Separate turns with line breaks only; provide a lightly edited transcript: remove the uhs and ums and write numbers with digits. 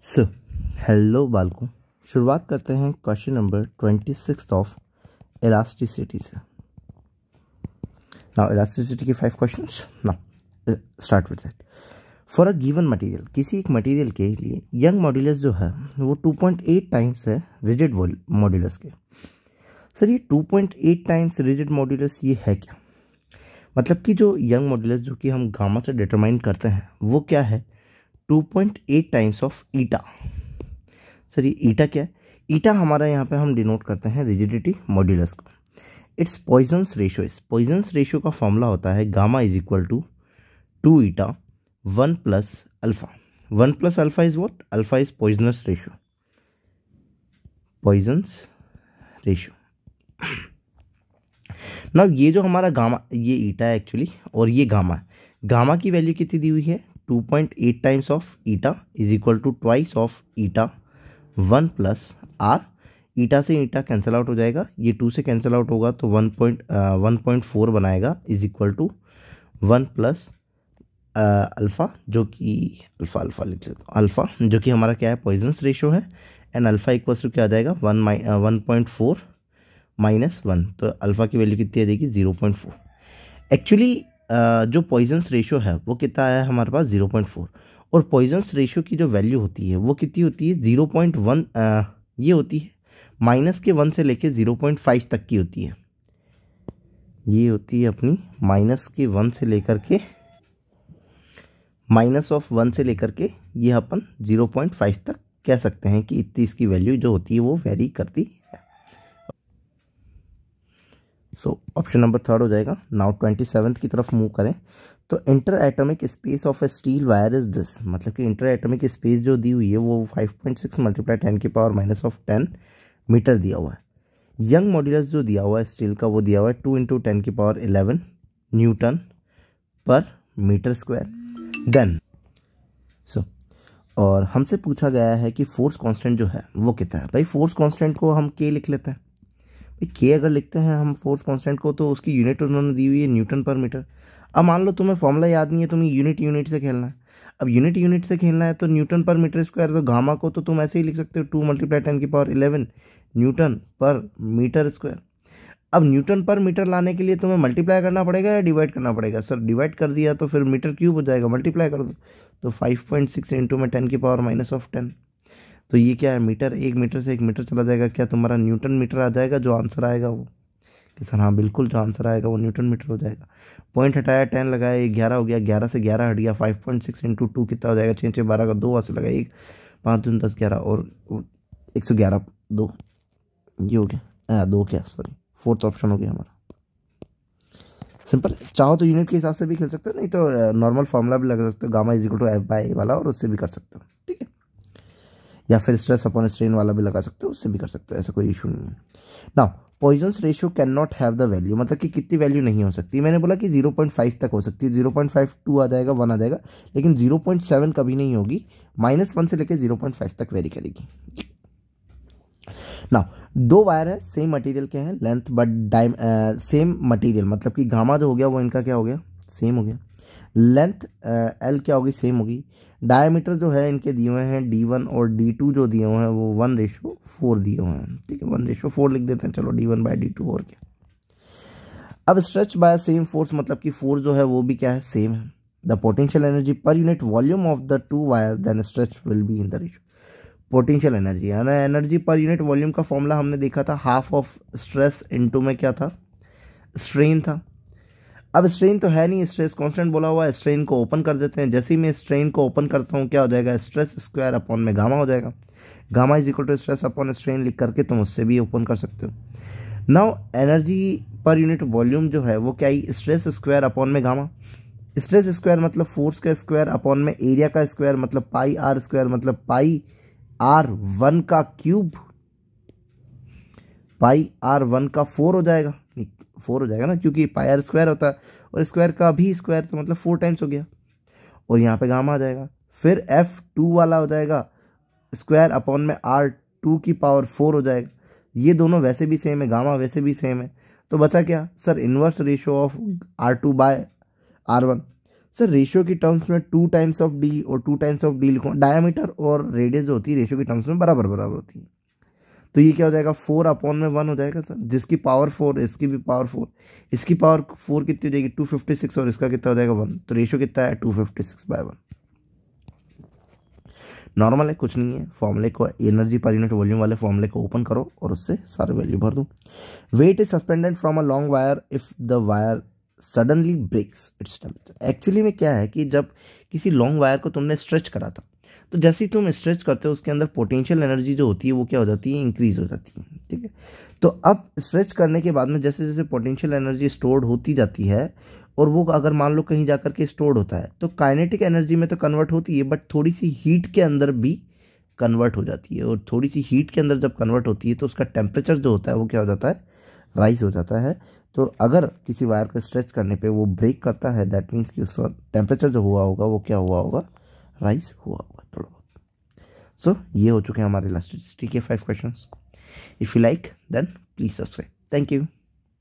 So hello बालकों, शुरुआत करते हैं क्वेश्चन नंबर 26 ऑफ इलास्टिसिटी से। नाउ इलास्टिसिटी के 5 questions. Now start with that. For a given material, किसी एक मटेरियल के लिए यंग मॉड्यूलस जो है वो 2.8 टाइम्स है रिजिड मॉड्यूलस के। सर ये 2.8 टाइम्स रिजिड मॉड्यूलस ये है क्या? मतलब कि जो यंग मॉड्यूलस जो कि हम गामा से डिटरमाइन करते हैं वो क्या है? 2.8 टाइम्स ऑफ ईटा। सर ये ईटा क्या है? ईटा हमारा यहाँ पे हम डिनोट करते हैं रिजिडिटी मॉड्यूलस को। It's Poisson's ratio. इस पॉइजन्स रेशियो का फॉर्मूला होता है gamma is equal to 2 eta 1 plus alpha. 1 plus alpha is what? Alpha is Poisson's ratio, Poisson's ratio. ना ये जो हमारा गामा, ये ईटा है एक्चुअली और ये गामा है। गामा की वैल्यू कितनी दी हुई है? 2.8 times of eta is equal to twice of eta 1 plus r. Eta से ईटा कैंसिल आउट हो जाएगा, ये 2 से कैंसिल आउट होगा तो 1.4 बनाएगा is equal to 1 plus alpha, जो कि अल्फ़ा लिख लेते हो, अल्फ़ा जो कि हमारा क्या है? पॉइजन्स रेशियो है। एंड अल्फ़ा इक्वल्स टू क्या आ जाएगा? 1.4 माइनस 1, तो अल्फ़ा की वैल्यू कितनी आ जाएगी? 0.4। एक्चुअली जो पॉइजन्स रेशियो है वो कितना है हमारे पास? 0.4। और पॉइजन्स रेशियो की जो वैल्यू होती है वो कितनी होती है? 0.1 ये होती है माइनस के 1 से लेके 0.5 तक की होती है। ये होती है अपनी माइनस के 1 से लेकर के, माइनस ऑफ 1 से लेकर के ये अपन 0.5 तक कह सकते हैं कि इतनी इसकी वैल्यू जो होती है वो वेरी करती है। सो ऑप्शन नंबर 3 हो जाएगा। नाउ 27 की तरफ मूव करें तो inter atomic space of A steel wire is this. मतलब कि इंटर एटॉमिक स्पेस जो दी हुई है वो 5.6 मल्टीप्लाई 10 की पावर माइनस ऑफ 10 मीटर दिया हुआ है। यंग मॉड्यूलस जो दिया हुआ है स्टील का वो दिया हुआ है 2 इंटू 10 की पावर 11 न्यूटन पर मीटर स्क्वायर। देन और हमसे पूछा गया है कि फोर्स कांस्टेंट जो है वो कितना है। भाई फोर्स कांस्टेंट को हम के लिख लेते हैं। के अगर लिखते हैं हम फोर्स कांस्टेंट को तो उसकी यूनिट उन्होंने दी हुई है न्यूटन पर मीटर। अब मान लो तुम्हें फॉर्मूला याद नहीं है, तुम्हें यूनिट से खेलना है। अब यूनिट से खेलना है तो न्यूटन पर मीटर स्क्वायर, तो गामा को तो तुम ऐसे ही लिख सकते हो 2 मल्टीप्लाई 10 की पावर 11 न्यूटन पर मीटर स्क्वायर। अब न्यूटन पर मीटर लाने के लिए तुम्हें मल्टीप्लाई करना पड़ेगा या डिवाइड करना पड़ेगा? सर डिवाइड कर दिया तो फिर मीटर क्यूब हो जाएगा, मल्टीप्लाई कर दो तो 5.6 इंटू में 10 की पावर माइनस ऑफ 10। तो ये क्या है? मीटर, 1 मीटर से 1 मीटर चला जाएगा, क्या तुम्हारा न्यूटन मीटर आ जाएगा? जो आंसर आएगा वो कि सर हाँ बिल्कुल, जो आंसर आएगा वो न्यूटन मीटर हो जाएगा। पॉइंट हटाया, 10 लगाया, 11 हो गया, 11 से 11 हट गया, 5.6 इंटू 2 कितना हो जाएगा? 6 6 12 का 2 वहाँ से लगाया, 1 5 दूनी 10 11 और 111 2, ये हो गया 2 क्या, सॉरी 4th ऑप्शन हो गया हमारा। सिंपल। चाहो तो यूनिट के हिसाब से भी खेल सकते हो, नहीं तो नॉर्मल फॉर्मूला भी लगा सकते हो, gamma is equal to f by a वाला, और उससे भी कर सकते हो, ठीक है। या फिर स्ट्रेस अपॉन स्ट्रेन वाला भी लगा सकते हो, उससे भी कर सकते हो, ऐसा कोई इशू नहीं है। Now Poisson's ratio can not have the value, मतलब कि कितनी वैल्यू नहीं हो सकती। मैंने बोला कि 0.5 तक हो सकती है, 0.5 2 आ जाएगा, 1 आ जाएगा, लेकिन 0.7 कभी नहीं होगी। -1 से लेकर 0.5 तक वेरी करेगी। नाउ 2 वायर है, सेम मटेरियल के हैं, लेंथ बट सेम मटेरियल, मतलब कि गामा जो हो गया वो इनका क्या हो गया? सेम हो गया। लेंथ एल क्या होगी? सेम होगी। डायमीटर जो है इनके दिए हुए हैं D1 और D2 जो दिए हुए हैं वो 1:4 दिए हुए हैं, ठीक है, 1:4 लिख देते हैं, चलो D1 बाय D2 और क्या। अब स्ट्रेच बाय सेम फोर्स, मतलब कि फोर्स जो है वो भी क्या है? सेम है। The potential energy per unit volume of the 2 wire then stretch will be in the ratio. Potential energy है ना, एनर्जी पर यूनिट वॉल्यूम का फॉर्मूला हमने देखा था, हाफ ऑफ स्ट्रेस इनटू में क्या था? स्ट्रेन था। अब स्ट्रेन तो है नहीं, स्ट्रेस कांस्टेंट बोला हुआ है, स्ट्रेन को ओपन कर देते हैं। जैसे ही मैं स्ट्रेन को ओपन करता हूँ क्या हो जाएगा? स्ट्रेस स्क्वायर अपॉन में गामा हो जाएगा। Gamma is equal to stress upon strain लिख करके तुम उससे भी ओपन कर सकते हो। Now energy per unit volume जो है वो क्या ही? स्ट्रेस स्क्वायर अपॉन में गामा। स्ट्रेस स्क्वायर मतलब फोर्स का स्क्वायर अपॉन में एरिया का स्क्वायर, मतलब पाई आर स्क्वायर, मतलब पाई R1 का क्यूब, पाई R1 का 4 हो जाएगा, 4 हो जाएगा ना, क्योंकि पाई आर स्क्वायर होता है और स्क्वायर का भी स्क्वायर, तो मतलब 4 टाइम्स हो गया। और यहाँ पे गामा आ जाएगा, फिर F2 वाला हो जाएगा स्क्वायर अपॉन में R2 की पावर 4 हो जाएगा। ये दोनों वैसे भी सेम है, गामा वैसे भी सेम है, तो बचा क्या? Sir inverse ratio of R2 by R1। Sir ratio की टर्म्स में 2 टाइम्स ऑफ डी और 2 टाइम्स ऑफ डी लिखो, डायमीटर और रेडियस जो होती है रेशियो की टर्म्स में बराबर बराबर होती है, तो ये क्या हो जाएगा 4/1 हो जाएगा सर, जिसकी पावर 4 इसकी भी पावर 4, इसकी पावर 4 कितनी हो जाएगी 256 और इसका कितना हो जाएगा 1, तो रेशियो कितना है 256/1। नॉर्मल है, कुछ नहीं है, फॉर्मूले को एनर्जी पर यूनिट वॉल्यूम वाले फॉर्मूले को ओपन करो और उससे सारे वैल्यू भर दो। Weight is suspended from a long wire if the wire suddenly breaks its temperature. Actually में क्या है कि जब किसी लॉन्ग वायर को तुमने स्ट्रेच करा था, तो जैसे ही तुम स्ट्रेच करते हो उसके अंदर पोटेंशियल एनर्जी जो होती है वो क्या हो जाती है, इंक्रीज हो जाती है, ठीक है। तो अब स्ट्रेच करने के बाद में जैसे जैसे पोटेंशियल एनर्जी स्टोर्ड होती जाती है, और वो अगर मान लो कहीं जाकर के स्टोर्ड होता है, तो काइनेटिक एनर्जी में तो कन्वर्ट होती है, बट थोड़ी सी हीट के अंदर भी कन्वर्ट हो जाती है, और थोड़ी सी हीट के अंदर जब कन्वर्ट होती है तो उसका टेम्परेचर जो होता है वो क्या हो जाता है, राइज हो जाता है। तो अगर किसी वायर को स्ट्रेच करने पे वो ब्रेक करता है, दैट मीन्स कि उसका टेम्परेचर जो हुआ होगा वो क्या हुआ होगा, राइज हुआ होगा थोड़ा बहुत। सो ये हो चुके हैं हमारे लास्ट, ठीक है, 5 questions. If you like then please subscribe. Thank you.